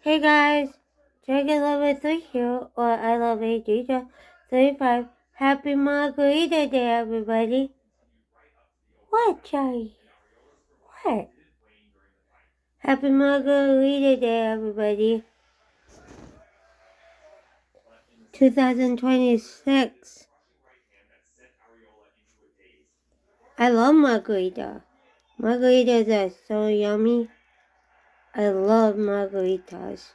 Hey guys, Dragon Lover 3 here, or I Love AJ 35. Happy Margarita Day, everybody. What, Charlie? What? Happy Margarita Day, everybody. 2026. I love margarita. Margaritas are so yummy. I love margaritas.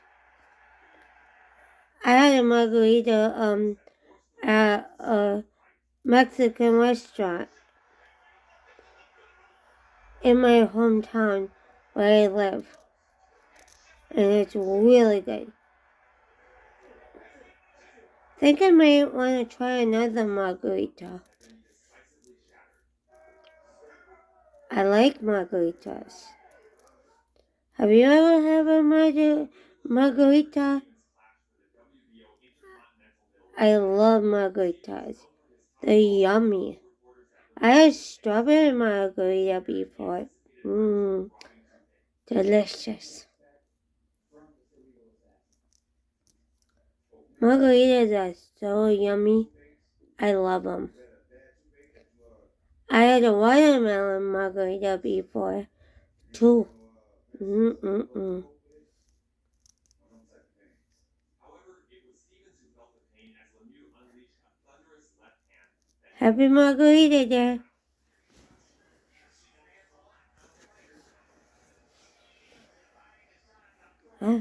I had a margarita at a Mexican restaurant in my hometown where I live, and it's really good. Think I might want to try another margarita. I like margaritas. Have you ever had a margarita? I love margaritas. They're yummy. I had strawberry margarita before. Delicious. Margaritas are so yummy. I love them. I had a watermelon margarita before, too. Happy Margarita Day. Huh?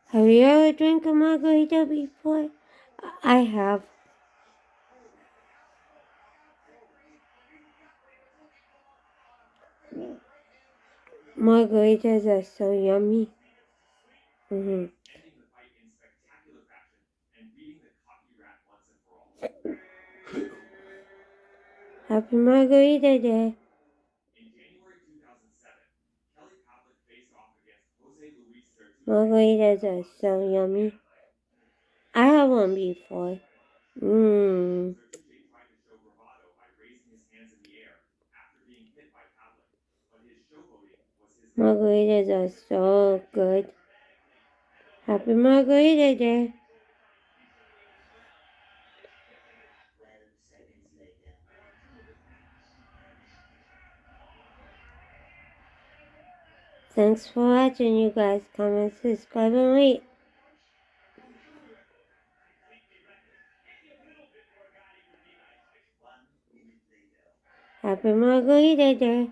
Have you ever drank a margarita before? I have. Margaritas are so yummy. Happy Margarita Day. Margaritas are so yummy. I had one before. Margaritas are so good. Happy Margarita Day. Thanks for watching, you guys. Comment, subscribe, and rate. Happy Margarita Day.